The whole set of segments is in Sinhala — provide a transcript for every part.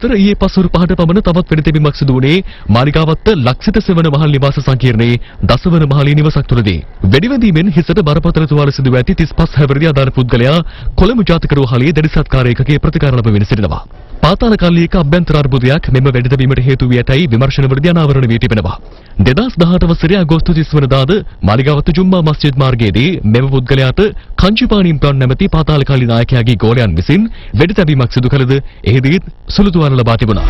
අතර ඊයේ පසුරු 5ට පමණ තවත් වෙඩි තැබීමක් සිදු වුණේ මාලිගාවත්ත ලක්ෂිත සෙවණ මහල් නිවාස සංකීර්ණයේ දසවන මහලී නිවසක් තුළදී. වෙඩිවැදීමෙන් හිසට බරපතල තුවාල සිදුව ඇති 35 හැවිරිදි අදාළ පුද්ගලයා කොළඹ ජාතික රෝහලේ දැඩි සත්කාරයකගේ ප්‍රතිකාර ලැබෙමින් සිටිනවා. පාතාල කල්ලියක අභ්‍යන්තර අර්බුදයක් මෙම වෙඩි තැබීමට හේතු වී ඇතැයි විමර්ශනවලදී අනාවරණ වී තිබෙනවා. 2018 වසරේ අගෝස්තු 30 වෙනිදාද මාලිගාවත්ත ජුම්මා මස්ජිද් මාර්ගයේදී මෙම පුද්ගලයාට කංචිපාණිම් ප්‍රාන් නැමැති පාතාල කල්ලි නායකයාගේ ගෝලයන් විසින් වෙඩි තැබීමක් සිදු කළද එහිදී සුළු තුවාල ලබා තිබුණා.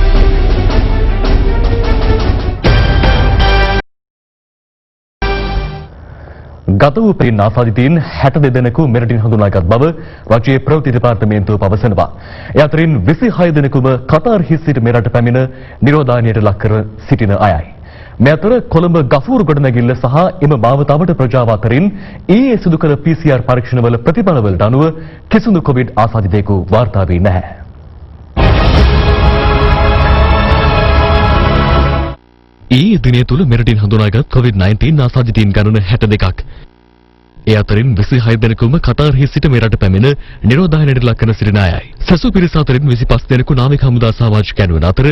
ගත වූ පින් ආසාදිතයින් 62 දෙනෙකු මෙරටින් හඳුනාගත් බව රජයේ ප්‍රවෘත්ති දෙපාර්තමේන්තුව පවසනවා. ඒ අතරින් 26 දෙනෙකුම කතාර් හිස් සිට මෙරට පැමිණ නිරෝධායනයට ලක් කර සිටින අයයි. මේ අතර කොළඹ ගෆූර් ගොඩනැගිල්ල සහ එම මාවතවට ප්‍රජාව අතරින් ඊයේ සිදු කළ PCR පරීක්ෂණවල ප්‍රතිඵලවලට අනුව කිසිදු කොවිඩ් ආසාදිතයෙකු වාර්තා වී නැහැ. ඊයේ දිනය තුල මෙරටින් හඳුනාගත් COVID-19 ආසාදිතයින් ගණන 62ක්. ඒ අතරින් 26 දෙනෙකුම කතාර් හිස් සිට මෙරට පැමිණ නිරෝධායනයට ලක් කර සිටින අයයි. සසු පිරිස අතරින් 25 දෙනෙකු නාවික හමුදා සමාජිකයන් වන අතර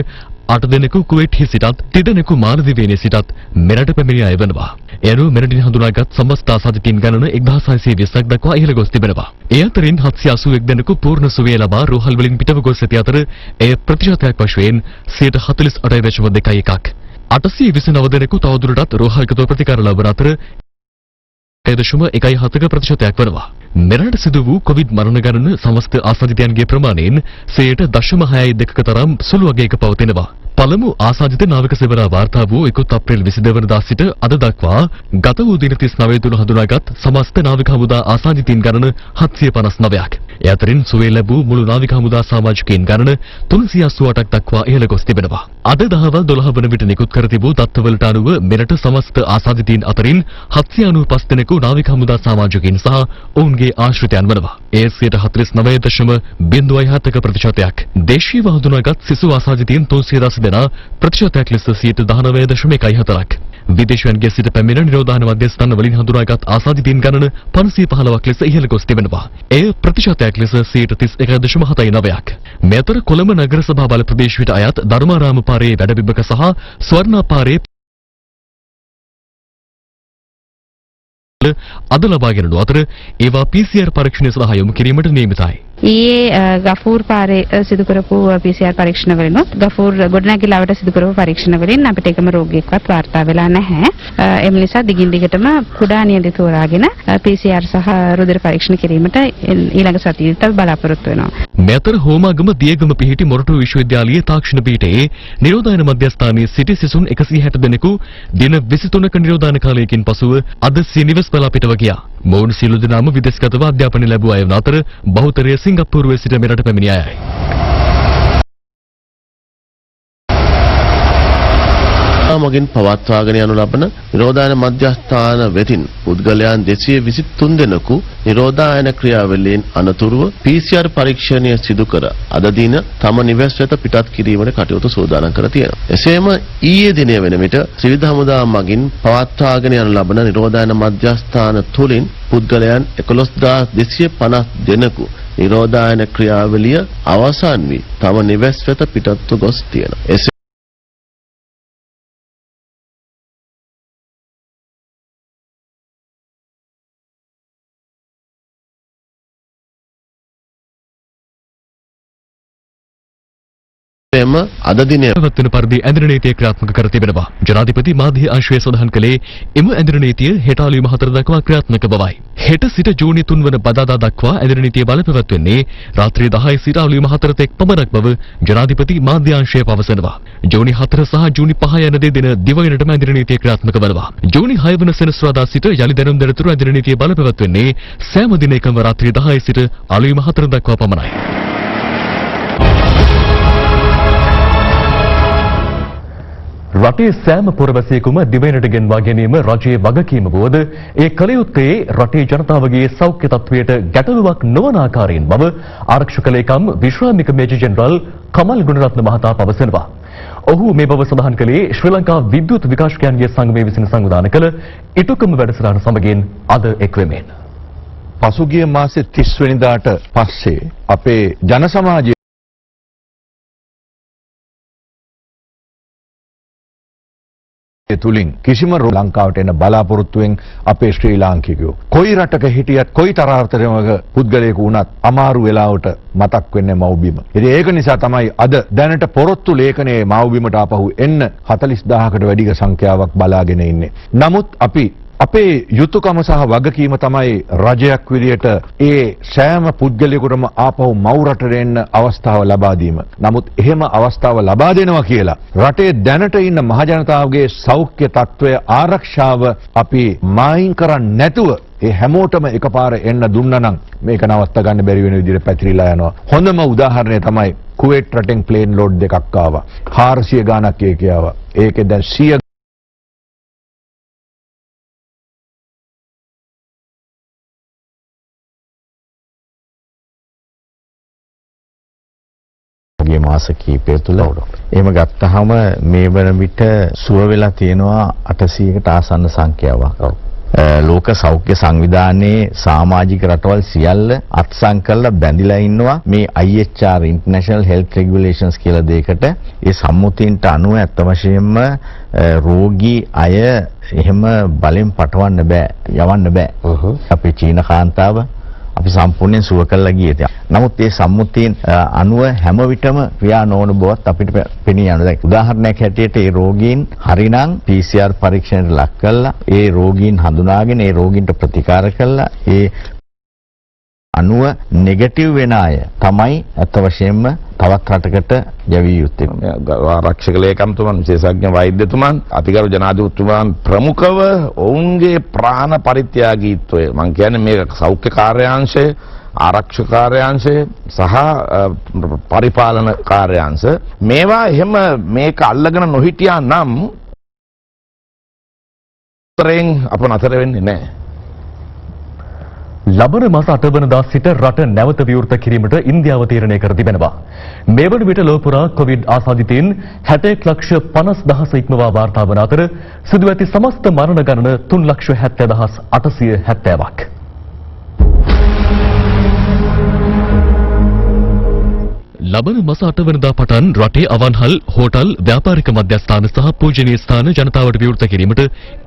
8 දෙනෙකු කුවේට් හිස් සිටත් 3 දෙනෙකු මාලදිවයිනේ සිටත් මෙරට පැමිණි අය වෙනවා. ඒ අනුව මෙරටින් හඳුනාගත් සමස්ත ආසාදිතයින් ගණන 1620ක් දක්වා ඉහළ ගොස් තිබෙනවා. ඒ අතරින් 781 දෙනෙකු පූර්ණ සුවය ලබා රෝහල් වලින් පිටව ගොස් ඇති අතර එය ප්‍රතිශතයක් වශයෙන් 48.2%. 829 දෙනෙකු තවදුරටත් රෝහල්ගතව ප්‍රතිකාර ලබන අතර 1.17% වනවා. මෙරට සිදු වූ කොවිඩ් මරණ ගණන සමස්ත ආසාදිතයන්ගේ ප්‍රමාණයෙන් 0.62ක තරම් සුළු අගයක පවතිනවා. පළමු ආසාදිත නාවික සේවනා වාර්තා වූ 1 අප්‍රේල් 22 වෙනිදා සිට අද දක්වා ගත වූ දින 39 තුළ හඳුනාගත් සමස්ත නාවික හමුදා ආසාදිතයින් ගණන 759ක්. ඒ අතරින් සුවය ලැබූ මුළු නාවික හමුදා සමාජිකයින් ගණන 388ක් දක්වා ඉහළ ගොස් තිබෙනවා. අද දහවල් 12 වන විට නිකුත් කර තිබූ තත්ත්වවලට අනුව මෙරට සමස්ත ආසාදිතයින් අතරින් 795 දෙනෙකු නාවික හමුදා සමාජිකයින් සහ ඔවුන්ගේ ආශ්‍රිතයන් වනවා. ඒ 49.07%. දේශීයව හඳුනාගත් සිසු ආසාදිතයින් 310 දෙනා ප්‍රතිශතයක් ලෙස 19.14%ක්. විදේශයන්ගේ සිට පැමිණ නිරෝධායන මධ්‍යස්ථාන වලින් හඳුනාගත් ආසාදිතයින් ගණන 515ක් ලෙස ඉහළ ගොස් තිබෙනවා. එය ප්‍රතිශතයක් ලෙස 31.79ක්. මේ අතර කොළඹ නගර සභා බල ප්‍රදේශයට අයත් ධර්මාරාම පාරේ වැඩබිමක සහ ස්වර්ණා පාරේ අද ලබාගෙන යන අතර ඒවා PCR පරීක්ෂණය සඳහා යොමු කිරීමට නියමිතයි. ඊයේ ගෆූර් පාරේ සිදු කරපු PCR පරීක්ෂණ වලිනුත් ගෆූර් ගොඩනැගිල්ලවට සිදු කරපු පරීක්ෂණ වලින් අපිට එකම රෝගියෙක්වත් වාර්තා වෙලා නැහැ. එම නිසා දිගින් දිගටම කුඩා නියඳ තෝරාගෙන PCR සහ රුධිර පරීක්ෂණ කිරීමට ඊළඟ සතියේදී බලාපොරොත්තු වෙනවා. මේ අතර හෝමාගම දියගම පිහිටි මොරටු විශ්වවිද්‍යාලයේ තාක්ෂණ පීඨයේ නිරෝධායන මධ්‍යස්ථානයේ සිටි සිසුන් 160 දෙනෙකු දින 23ක නිරෝධායන කාලයකින් පසුව අද සිනිවස් පලා පිටව ගියා. මොවුන් සියලු දෙනාම විදේශගතව අධ්‍යාපනය ලැබුව අය වන අතර බහුතරය සිංගප්පූරුවේ සිට මෙරට පැමිණි අයයි. මගින් පවත්වාගෙන යනු ලබන නිරෝධායන මධ්‍යස්ථාන වෙතින් පුද්ගලයන් 223 දෙනෙකු නිරෝධායන ක්‍රියාවලියෙන් අනතුරුව PCR පරීක්ෂණය සිදු කර අද දින තම නිවෙස් වෙත පිටත් කිරීමට කටයුතු සූදානම් කර තියෙනවා. එසේම ඊයේ දිනය වෙන විට ත්‍රිවිධ හමුදා මගින් පවත්වාගෙන යනු ලබන නිරෝධායන මධ්‍යස්ථාන තුලින් පුද්ගලයන් 11250 දෙනෙකු නිරෝධායන ක්‍රියාවලිය අවසන් වී තම නිවෙස් වෙත පිටත්ව ගොස් තියෙනවා. එම අද දිනය පවත්වන පරිදි ඇඳුම් නීතිය ක්‍රියාත්මක කර තිබෙනවා. ජනාධිපති මාධ්‍ය අංශය සඳහන් කළේ එම ඇඳුම් නීතිය හෙට අලුයම 4 දක්වා ක්‍රියාත්මක බවයි. හෙට සිට ජූනි 3 වන බදාදා දක්වා ඇඳුම් නීතිය බලපැවැත්වෙන්නේ රාත්‍රී 10 සිට අලුයම 4 තෙක් පමණක් බව ජනාධිපති මාධ්‍ය අංශය පවසනවා. ජූනි 4 සහ ජූනි 5 යන දින දිවයිනටම ඇඳුම් නීතිය ක්‍රියාත්මක වෙනවා. ජූනි 6 වන සෙනසුරාදා සිට යලි දැනුම් දෙනතුරු ඇඳුම් නීතිය බලපැවැත්වෙන්නේ සෑම දිනයකම රාත්‍රී 10 සිට අලුයම 4 දක්වා පමණයි. රටේ සෑම පුරවැසියෙකුම දිවයිනට ගෙන්වා ගැනීම රජයේ වගකීම වුවද ඒ කළ යුත්තේ රටේ ජනතාවගේ සෞඛ්‍ය තත්ත්වයට ගැටලුවක් නොවන ආකාරයෙන් බව ආරක්ෂක ලේකම් විශ්‍රාමික මේජර් ජෙනරාල් කමල් ගුණරත්න මහතා පවසනවා. ඔහු මේ බව සඳහන් කළේ ශ්‍රී ලංකා විද්‍යුත් විකාශකයන්ගේ සංගමය විසින් සංවිධානය කළ ඉටුකම වැඩසටහන සමගින් අද එක්වෙමින්. පසුගිය මාසේ 30 වෙනිදාට පස්සේ අපේ ජන සමාජය තුලින් කිසිම ලංකාවට එන බලාපොරොත්තුවෙන් අපේ ශ්‍රී ලාංකිකයෝ කොයි රටක හිටියත් කොයි තරහතරමක පුද්ගලයෙකු වුණත් අමාරු වෙලාවට මතක් වෙන්නේ මව්බිම. ඉතින් ඒක නිසා තමයි අද දැනට පොරොත්තු ලේඛනයේ මව්බිමට ආපහු එන්න 40000කට වැඩි සංඛ්‍යාවක් බලාගෙන ඉන්නේ. නමුත් අපි අපේ යුතුයකම සහ වගකීම තමයි රජයක් විදියට ඒ සෑම පුද්ගලයෙකුටම ආපහු මව් රටට එන්න අවස්ථාව ලබා දීම. නමුත් එහෙම අවස්ථාව ලබා දෙනවා කියලා රටේ දැනට ඉන්න මහජනතාවගේ සෞඛ්‍ය තත්ත්වය ආරක්ෂාව අපි මායින් කරන්නේ නැතුව ඒ හැමෝටම එකපාර එන්න දුන්නා නම් මේක නවත්ත ගන්න බැරි වෙන විදිහට පැතිරිලා යනවා. හොඳම උදාහරණය තමයි කුවේට් රටෙන් ප්ලේන් ලෝඩ් දෙකක් ආවා. 400 ගාණක් ඒකේ ආවා. ඒකේ දැන් 100 ගිය මාස කිහිපය තුළ එහෙම ගත්තාම මේ වන විට සුව වෙලා තියෙනවා 800කට ආසන්න සංඛ්‍යාවක්. ලෝක සෞඛ්‍ය සංවිධානයේ සමාජික රටවල් සියල්ල අත්සන් කරලා බැඳිලා ඉන්නවා මේ IHR International Health Regulations කියලා දෙයකට. ඒ සම්මුතියන්ට අනුව ඇත්ත වශයෙන්ම රෝගී අය එහෙම බලෙන් පටවන්න බෑ, යවන්න බෑ. අපේ චීන කාන්තාව අපි සම්පූර්ණයෙන් සුව කළා ගියේ. නමුත් මේ සම්මුතියෙන් අනුව හැම විටම ක්‍රියා නොවන බවත් අපිට පෙනී යනවා. දැන් උදාහරණයක් හැටියට මේ රෝගීන් හරිනම් PCR පරීක්ෂණයට ලක් කළා, ඒ රෝගීන් හඳුනාගෙන ඒ රෝගීන්ට ප්‍රතිකාර කළා, ඒ අනුව නෙගටිව් වෙන අය තමයි අත වශයෙන්ම තවත් රටකට යවිය යුත්තේ. ආරක්ෂක ලේකම්තුමන්, විශේෂඥ වෛද්‍යතුමන්, අතිගරු ජනාධිපතිතුමන් ප්‍රමුඛව ඔවුන්ගේ ප්‍රාණ පරිත්‍යාගීත්වය, මම කියන්නේ මේ සෞඛ්‍ය කාර්යාංශය, ආරක්ෂක කාර්යාංශය සහ පරිපාලන කාර්යාංශ මේවා එහෙම මේක අල්ලගෙන නොහිටියා නම් තරෙන් අප නතර වෙන්නේ නැහැ. ලබන මාස 8 වෙනිදා සිට රට නැවත විවෘත කිරීමට ඉන්දියාව තීරණය කර තිබෙනවා. මේ වන විට ලොව පුරා කොවිඩ් ආසාදිතයින් 61,50,000 ඉක්මවා වාර්තා වන අතර සිදු ඇති සමස්ත මරණ ගණන 3,70,870ක්. ලබන මාස 8 වෙනිදා පටන් රටේ අවන්හල්, හෝටල්, ව්‍යාපාරික මධ්‍යස්ථාන සහ පූජනීය ස්ථාන ජනතාවට විවෘත කිරීමට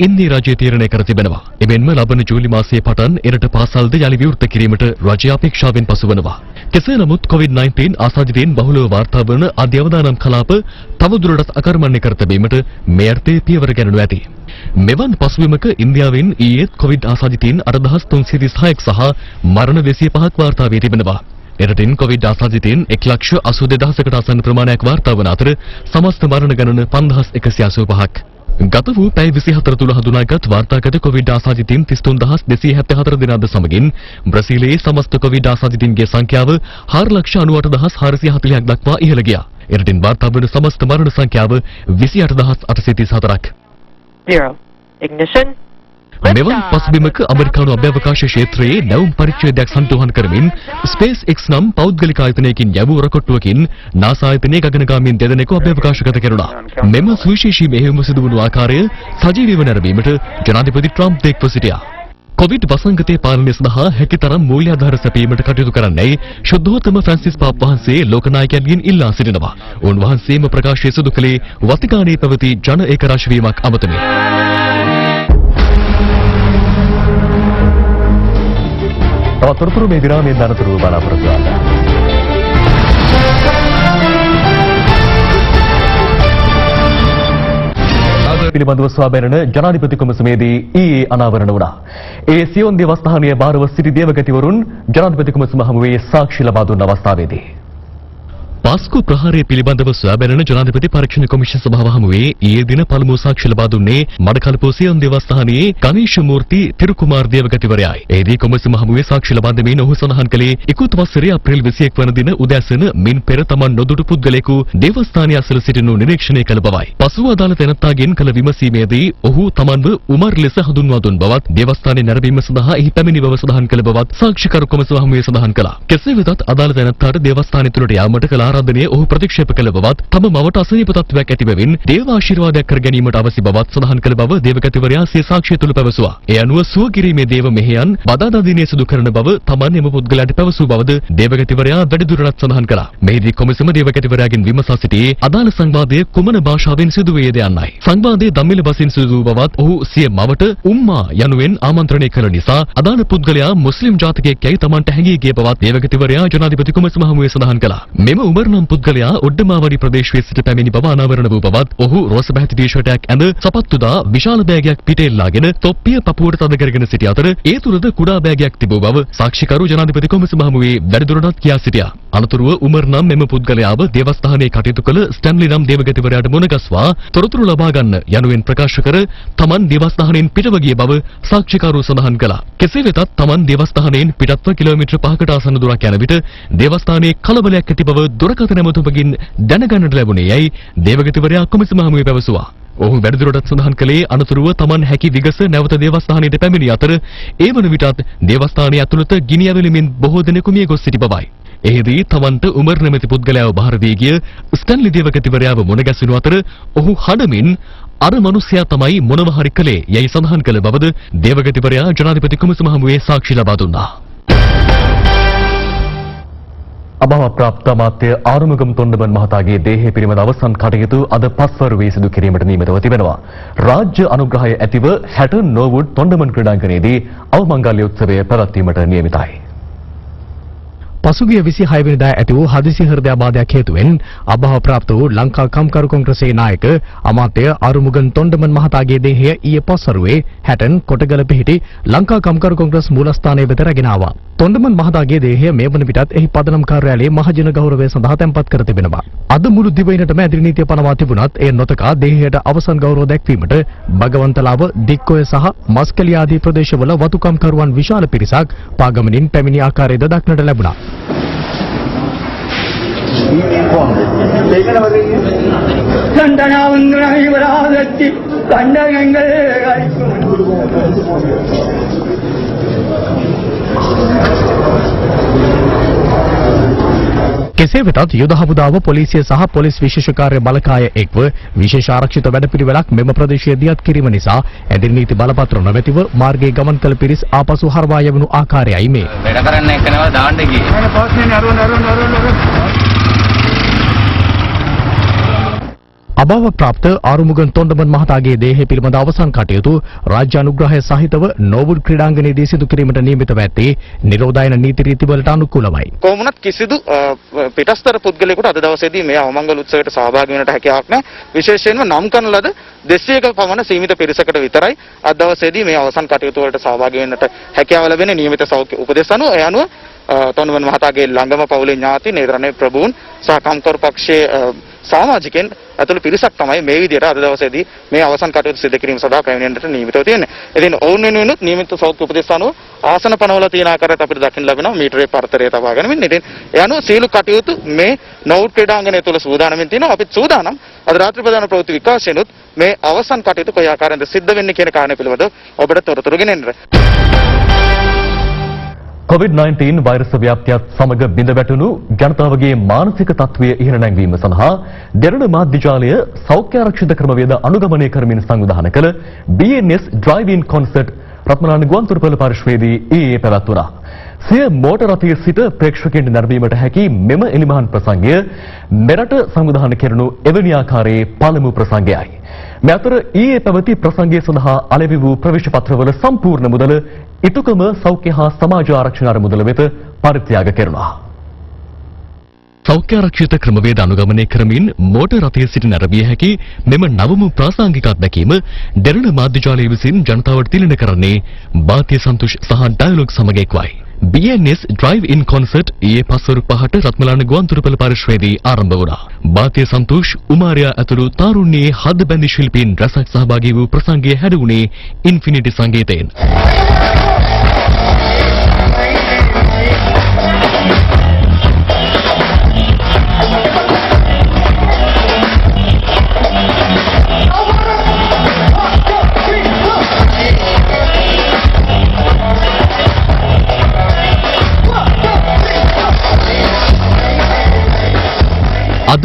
ඉන්දියා රජය තීරණය කර තිබෙනවා. එමෙන්ම ලබන ජූලි මාසයේ පටන් එරට පාසල්ද යලි විවෘත කිරීමට රජය අපේක්ෂාවෙන් පසුවනවා. කෙසේ නමුත් COVID-19 ආසාදිතයින් බහුලව වාර්තා වන අධ්‍යවදානම් කලාප තවදුරටත් අකර්මණ්‍ය කර තිබීමට මේ අර්ථයේ පියවර ගැනනු ඇති. මෙවන් පසුබිමක ඉන්දියාවෙන් ඊයේ COVID ආසාදිතයින් 8,336ක් සහ මරණ 205ක් වාර්තා වී තිබෙනවා. එරටින් කොවිඩ් ආසාදිතයින් 1,82,000කට ආසන්න ප්‍රමාණයක් වාර්තා වන අතර සමස්ත මරණ ගණන 5,185ක්. ගත වූ පැය 24 තුළ හඳුනාගත් වාර්තාගත කොවිඩ් ආසාදිතයින් 33,274 දෙනාද සමගින් බ්‍රසීලයේ සමස්ත කොවිඩ් ආසාදිතයින්ගේ සංඛ්‍යාව 4,98,440ක් දක්වා ඉහළ ගියා. එරටින් වාර්තා වන සමස්ත මරණ සංඛ්‍යාව 28,834ක්. 0 ignition. මෙවන් පසුබිමක ඇමරිකානු අභ්‍යවකාශ ක්ෂේත්‍රයේ නැවුම් පරිච්ඡේදයක් සම්තුහන් කරමින් SpaceX නම් පෞද්ගලික ආයතනයකින් යැවූ රොකට්ටුවකින් NASA ආයතනයේ ගගනගාමීන් දෙදෙනෙකු අභ්‍යවකාශගත කෙරුණා. මෙම සුවිශේෂී මෙහෙයුම සිදු වුණු ආකාරය සජීවීව නැරඹීමට ජනාධිපති ට්‍රම්ප් එක්ව සිටියා. කොවිඩ් වසංගතයේ පාලනය සඳහා හැකිතරම් මූල්‍යාධාර සැපීමට කටයුතු කරන්නයි ශුද්ධෝත්තම ෆ්‍රැන්සිස් පාප් වහන්සේ ලෝකනායකයන්ගෙන් ඉල්ලා සිටිනවා. උන්වහන්සේම ප්‍රකාශය සිදු කළේ වතිකානයේ පැවති ජන ඒකරාශී වීමක් අමතමින්. තොරතුරු මේ විරාමයෙන් අනතුරුව බලාපොරොත්තු වෙනවා. පිළිබඳව සොයාබැලන ජනාධිපති කොමිසමේදී ඊයේ අනාවරණ වුණා. ඒ සියොන් දේවස්ථානීය භාරව සිටි දේවගතිවරුන් ජනාධිපති කොමිසම හමුවේ සාක්ෂි ලබා දුන් අවස්ථාවේදී පාස්කු ප්‍රහාරය පිළිබඳව සොයාබැලන ජනාධිපති පරීක්ෂණ කොමිෂන් සභාව හමුවේ ඊයේ දින පළමු සාක්ෂි ලබා දුන්නේ මඩකලපුව සියොන් දේවස්ථානයේ කනීෂ මූර්ති තිරුකුමාර් දේවගතිවරයායි. එෙහිදී කොමිසම හමුවේ සාක්ෂි ලබා දෙමින් ඔහු සඳහන් කළේ ඉකුත් වසරේ අප්‍රේල් 21 වන දින උදෑසන මින් පෙර තමන් නොදුටු පුද්ගලයෙකු දේවස්ථානයේ අසල සිටිනු නිරීක්ෂණය කළ බවයි. පසුව අදාළ තැනැත්තාගෙන් කළ විමසීමේදී ඔහු තමන්ව උමර් ලෙස හඳුන්වා දුන් බවත් දේවස්ථානයේ නැරඹීම සඳහා එහි පැමිණි බව සඳහන් කළ බවත් සාක්ෂිකරු කොමිසම හමුවේ සඳහන් කළා. කෙසේ වෙතත් අදාළ තැනැත්තාට දේවස්ථානය තුළට යාමට කළ ආරාධනය ඔහු ප්‍රතික්ෂේප කළ බවත් තම මවට අසනීප තත්ත්වයක් ඇති බැවින් දේව ආශිර්වාදයක් කර ගැනීමට අවශ්‍ය බවත් සඳහන් කළ බව දේවගතිවරයා සිය සාක්ෂිය තුළ පැවසුවා. ඒ අනුව සුව කිරීමේ දේව මෙහෙයන් බදාදා දිනේ සිදු කරන බව තමන් එම පුද්ගලයාට පැවසූ බවද දේවගතිවරයා වැඩිදුරටත් සඳහන් කළා. මෙහිදී කොමිසම දේවගතිවරයාගෙන් විමසා සිටියේ අදාළ සංවාදය කුමන භාෂාවෙන් සිදු වේද යන්නයි. සංවාදයේ දමිළ බසින් සිදු වූ බවත් ඔහු සිය මවට උම්මා යනුවෙන් ආමන්ත්‍රණය කළ නිසා අදාළ පුද්ගලයා මුස්ලිම් ජාතිකයෙක් යයි තමන්ට හැඟී ගිය බවත් දේවගතිවරයා ජනාධිපති කොමිසම හමුවේ සඳහන් කළා. මෙම උමර් නම් පුද්ගලයා ඔඩ්ඩමාවඩි ප්‍රදේශයේ සිට පැමිණි බව අනාවරණ වූ බවත් ඔහු රෝස පැහැති ටී-ෂර්ට් එකක් ඇඳ සපත්තු දා විශාල බෑගයක් පිටෙල්ලාගෙන තොප්පිය පපුවට තද කරගෙන සිටි අතර ඒ තුලද කුඩා බෑගයක් තිබූ බව සාක්ෂිකරු ජනාධිපති කොමිසම හමුවේ වැඩිදුරටත් කියා සිටියා. අනතුරුව උමර් නම් මෙම පුද්ගලයාව දේවස්ථානයේ කටයුතු කළ ස්ටැන්ලි නම් දේවගතිවරයාට මුණගස්වා තොරතුරු ලබා ගන්න යනුවෙන් ප්‍රකාශ කර තමන් දේවස්ථානයෙන් පිටව ගිය බව සාක්ෂිකරු සඳහන් කළා. කෙසේ වෙතත් තමන් දේවස්ථානයෙන් පිටත්ව කිලෝමීටර් 5කට ආසන්න දුරක් යන විට දේවස්ථානයේ කලබලයක් ඇති බව දුරකථන ඇමතුමකින් දැනගන්නට ලැබුණේ යයි දේවගතිවරයා කොමිසම හමුවේ පැවසුවා. ඔහු වැඩිදුරටත් සඳහන් කළේ අනතුරුව තමන් හැකි විගස නැවත දේවස්ථානයට පැමිණි අතර ඒ වන විටත් දේවස්ථානයේ ඇතුළත ගිනි ඇවිලෙමින් බොහෝ දෙනෙකු මිය ගොස් සිටි බවයි. එහිදී තමන්ට උමර් නැමැති පුද්ගලයාව බාර දී ගිය ස්ටැන්ලි දේවගතිවරයාව මුණගැසෙනු අතර ඔහු හඬමින් අර මිනිසයා තමයි මොනව හරි කළේ යයි සඳහන් කළ බවද දේවගතිවරයා ජනාධිපති කොමිසම හමුවේ සාක්ෂි ලබා දුන්නා. අභාව ප්‍රාප්ත අමාත්‍ය ආරුමුගම් තොණ්ඩමන් මහතාගේ දේහය පිළිබඳ අවසන් කටයුතු අද පස්වරුවේ සිදු කිරීමට නියමිතව තිබෙනවා. රාජ්‍ය අනුග්‍රහය ඇතිව හැටන් නෝවුඩ් තොණ්ඩමන් ක්‍රීඩාංගණයේදී අවමංගල්‍ය උත්සවය පැවැත්වීමට නියමිතයි. පසුගිය 26 වෙනිදා ඇති වූ හදිසි හෘදයාබාධයක් හේතුවෙන් අභාව ප්‍රාප්ත වූ ලංකා කම්කරු කොංග්‍රසයේ නායක අමාත්‍ය ආරුමුගම් තොණ්ඩමන් මහතාගේ දේහය ඊයේ පස්වරුවේ හැටන් කොටගල පිහිටි ලංකා කම්කරු කොංග්‍රස් මූලස්ථානයේ වෙත රැගෙන ආවා. තොණ්ඩමන් මහතාගේ දේහය මේ වන විටත් එහි පදනම් කාර්යාලයේ මහජන ගෞරවය සඳහා තැන්පත් කර තිබෙනවා. අද මුළු දිවයිනටම ඇදිරි නීතිය පනවා තිබුණත් එය නොතකා දේහයට අවසන් ගෞරව දැක්වීමට භගවන්තලාව දික්කොය සහ මස්කලිය ආදී ප්‍රදේශවල වතුකම්කරුවන් විශාල පිරිසක් පාගමනින් පැමිණි ආකාරයද දක්නට ලැබුණා. කෙසේ වෙතත් යුද හමුදාව පොලිසිය සහ පොලිස් විශේෂ කාර්ය බලකාය එක්ව විශේෂ ආරක්ෂිත වැඩපිළිවෙලක් මෙම ප්‍රදේශයේ දියත් කිරීම නිසා ඇදිරි නීති බලපත්‍ර නොමැතිව මාර්ගයේ ගමන් කළ පිරිස් ආපසු හරවා යවනු ආකාරයයි මේ. වැඩ කරන්න එක්කනවා දාන්න අභාව ප්‍රාප්ත ආරුමුගම් තොණ්ඩමන් මහතාගේ දේහය පිළිබඳ අවසන් කටයුතු රාජ්‍ය අනුග්‍රහය සහිතව නෝවුඩ් ක්‍රීඩාංගණයේදී සිදු කිරීමට නියමිතව ඇත්තේ නිරෝධායන නීති රීතිවලට අනුකූලවයි. කොහොමුණත් කිසිදු පිටස්තර පුද්ගලයෙකුට අද දවසේදී මේ අවමංගල උත්සවයට සහභාගී වෙන්නට හැකියාවක් නැහැ. විශේෂයෙන්ම නම් කරන ලද 200ක පමණ සීමිත පිරිසකට විතරයි අද දවසේදී මේ අවසන් කටයුතු වලට සහභාගී වෙන්නට හැකියාව ලැබෙන්නේ නියමිත සෞඛ්‍ය උපදෙස් අනුව. ඒ අනුව තොණ්ඩමන් මහතාගේ ළඟම පවුලේ ඥාති නේදරණේ ප්‍රභූන් සහ කම්කරු පක්ෂයේ සමාජිකයන් අතුළු පිරිසක් තමයි මේ විදිහට අද දවසේදී මේ අවසන් කටයුතු සිදු කිරීම සඳහා පැමිණෙන්නට නියමිතව තියෙන්නේ. ඉතින් ඔවුන් වෙනුවෙනුත් නියමිත සෞඛ්‍ය උපදෙස් අනුව ආසන පනවලා තියෙන ආකාරයට අපිට දකින්න ලැබෙනවා මීටරේ පරතරය තබා ගැනීම. ඉතින් ඒ අනුව සියලු කටයුතු මේ නෝවුඩ් ක්‍රීඩාංගණය තුළ සූදානම්ෙන් තියෙනවා. අපිත් සූදානම් අද රාත්‍රී ප්‍රධාන ප්‍රවෘත්ති විකාශයෙන්ුත් මේ අවසන් කටයුතු කොයි ආකාරයෙන්ද සිද්ධ වෙන්නේ කියන කාරණය පිළිබඳව ඔබට තොරතුරු ගෙනෙන්න. COVID-19 වෛරස් ව්‍යාප්තියත් සමග බිඳ වැටුණු ජනතාවගේ මානසික තත්ත්වය ඉහළ නැංවීම සඳහා දෙරණ මාධ්‍ය ජාලය සෞඛ්‍ය ආරක්ෂිත ක්‍රමවේද අනුගමනය කරමින් සංවිධානය කළ BNS Drive-in Concert රත්මලාන ගුවන්තොටුපළ පරිශ්‍රයේදී ඊයේ පැවැත්වුණා. සිය මෝටර රථයේ සිට ප්‍රේක්ෂකයන්ට නැරඹීමට හැකි මෙම එලිමහන් ප්‍රසංගය මෙරට සංවිධානය කෙරෙනු එවැනි ආකාරයේ පළමු ප්‍රසංගයයි. මේ අතර ඊයේ පැවති ප්‍රසංගය සඳහා අලෙවි වූ ප්‍රවේශ පත්‍රවල සම්පූර්ණ මුදල ඉටුකම සෞඛ්‍ය හා සමාජ ආරක්ෂණ අරමුදල වෙත පරිත්‍යාග කෙරුණා. සෞඛ්‍ය ආරක්ෂිත ක්‍රමවේද අනුගමනය කරමින් මෝටර රථයේ සිට නැරඹිය හැකි මෙම නවම ප්‍රාසංගික අත්දැකීම දෙරණ මාධ්‍ය ජාලය විසින් ජනතාවට තිළින කරන්නේ බාතිය සන්තෝෂ් සහ ඩයලොග් සමග එක්වයි. BNS Drive-in Concert ඊයේ පස්වරු 5ට රත්මලාන ගුවන්තොටුපළ පරිශ්‍රයේදී ආරම්භ වුණා. බාතිය සන්තෝෂ් උමාරයා ඇතුළු තාරුණ්‍යයේ හද බැඳි ශිල්පීන් රැසක් සහභාගී වූ ප්‍රසංගය හැදුණේ ඉන්ෆිනිටි සංගීතයෙන්.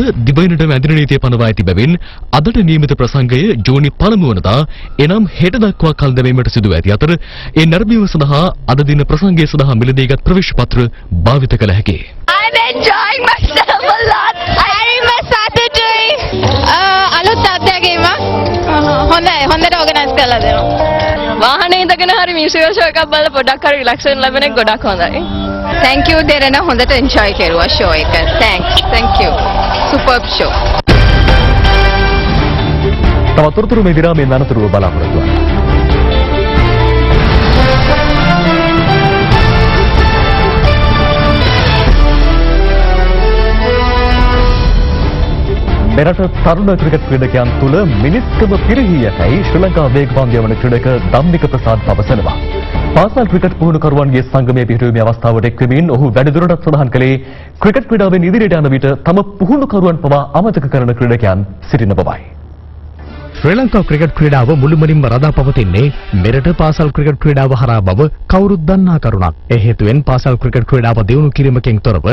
අද දිවයිනට වැඳින නීතිය පනවා ඇති බැවින් අදට නියමිත ප්‍රසංගය ජූනි 1 වනදා එනම් හෙට දක්වා කල් දැමීමට සිදු ඇති අතර ඒ නැරඹීම සඳහා අද දින ප්‍රසංගය සඳහා මිලදීගත් ප්‍රවේශ පත්‍ර භාවිත කළ හැකියි. I'm enjoying myself a lot. I'm Saturday. අලුත් අත්දැකීමක්. හොඳට organize කරලා දෙනවා. වාහනේ ඉඳගෙන හරි musical show එකක් බලලා පොඩ්ඩක් හරි relaxation ලැබෙන එක ගොඩක් හොඳයි. Thank you දෙරණ හොඳට enjoy කරුවා show එක. Thank you. Superb show. තවතුරු මේ විරාමයෙන් අනතුරුව බලාපොරොත්තු වන්න. මෙරට තරුණ ක්‍රිකට් ක්‍රීඩකයන් තුළ මිනිස්කම පිරිහී යතයි ශ්‍රී ලංකා වේගපන්දු යවන ක්‍රීඩක ධම්මික ප්‍රසාද් පවසනවා. පාසල් ක්‍රිකට් පුහුණුකරුවන්ගේ සංගමයේ පිහිටුවීමේ අවස්ථාවට එක් වෙමින් ඔහු වැඩිදුරටත් සඳහන් කළේ ක්‍රිකට් ක්‍රීඩාවෙන් ඉදිරියට යන විට තම පුහුණුකරුවන් පවා අමතක කරන ක්‍රීඩකයන් සිටින බවයි. ශ්‍රී ලංකා ක්‍රිකට් ක්‍රීඩාව මුළුමනින්ම රඳා පවතින්නේ මෙරට පාසල් ක්‍රිකට් ක්‍රීඩාව හරහා බව කවුරුත් දන්නා කරුණක්. ඒ හේතුවෙන් පාසල් ක්‍රිකට් ක්‍රීඩාව දියුණු කිරීමකින් තොරව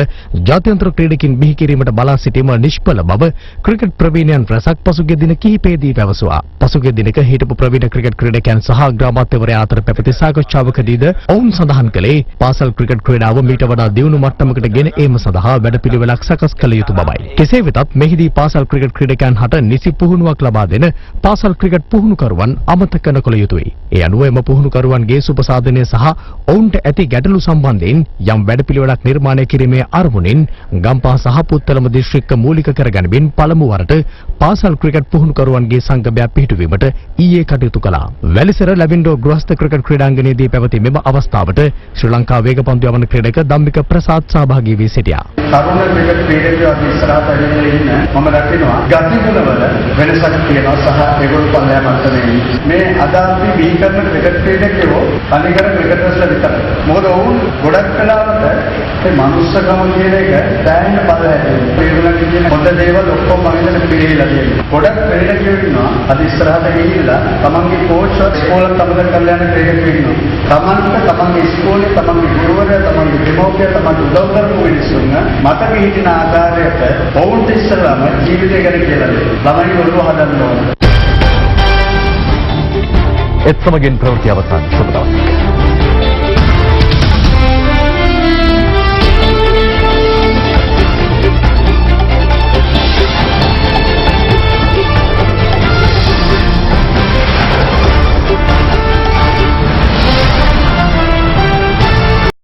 ජාත්‍යන්තර ක්‍රීඩකින් බිහි කිරීමට බලා සිටීම නිෂ්ඵල බව ක්‍රිකට් ප්‍රවීණයන් රැසක් පසුගිය දින කිහිපයේදී පැවසුවා. පසුගිය දිනක හිටපු ප්‍රවීණ ක්‍රිකට් ක්‍රීඩකයන් සහ ග්‍රාමාත්‍යවරයා අතර පැවති සාකච්ඡාවකදීද ඔවුන් සඳහන් කළේ පාසල් ක්‍රිකට් ක්‍රීඩාව මීට වඩා දියුණු මට්ටමකට ගෙන ඒම සඳහා වැඩපිළිවෙලක් සකස් කළ යුතු බවයි. කෙසේ වෙතත් මෙහිදී පාසල් ක්‍රිකට් ක්‍රීඩකයන් හට නිසි පුහුණුවක් ලබා දෙන පාසල් ක්‍රිකට් පුහුණුකරුවන් අමතක නොකළ යුතුයි. ඒ අනුව එම පුහුණුකරුවන්ගේ සුපසාධනය සහ ඔවුන්ට ඇති ගැටලු සම්බන්ධයෙන් යම් වැඩපිළිවෙලක් නිර්මාණය කිරීමේ අරමුණින් ගම්පහ සහ පුත්තලම දිස්ත්‍රික්ක මූලික කරගනිමින් පළමු වරට පාසල් ක්‍රිකට් පුහුණුකරුවන්ගේ සංගමයක් පිහිටුවීමට ඊයේ කටයුතු කළා. වැලිසර ලැබින්ඩෝ ගෘහස්ත ක්‍රිකට් ක්‍රීඩාංගණයේදී පැවති මෙම අවස්ථාවට ශ්‍රී ලංකා වේගපන්දු යවන ක්‍රීඩක ධම්මික ප්‍රසාද් සහභාගී වී සිටියා. තරුණ ක්‍රිකට් ක්‍රීඩකයෝ අද ඉස්සරහට ඇවිල්ලා ඉන්න මම දකිනවා ගතිගුණවල වෙනසක් තියෙනවා සහ ඒගොල්ලෝ පල්ලෙහා මට්ටමේ මේ අද අපි බිහි කරන ක්‍රිකට් ක්‍රීඩකයෝ තනිකර ක්‍රිකටර්ස්ලා විතරයි. මොකද ඔවුන් ගොඩක් වෙලාවට මේ මනුස්සකම කියන එක දැනෙන්න පල්ලෙහාට ඒගොල්ලන්ට කියන හොඳ දේවල් ඔක්කොම මම හිතන පිළිහෙලා තියෙනවා. ගොඩක් ක්‍රීඩකයෝ ඉන්නවා අද ඉස්සරහට ගිහිල්ලා තමන්ගේ කෝච් ස්කෝලේ තමන්ට කරලා යන ක්‍රීඩකයෝ ඉන්නවා. තමන්ට තමන්ගේ ස්කෝලේ තමන්ගේ ගුරුවරයා තමන්ගේ දෙමව්පියෝ තමන්ට උදව් කරපු මිනිස්සුන් මතක හිටින ආකාරයට ඔවුන්ට ඉස්සරහම ජීවිතය ගැන කියලා දෙනවා. ළමයි ඔළුව හදන්න ඕනේ. එත් සමගින් ප්‍රවෘත්ති අවසන්. සුබ දවසක්.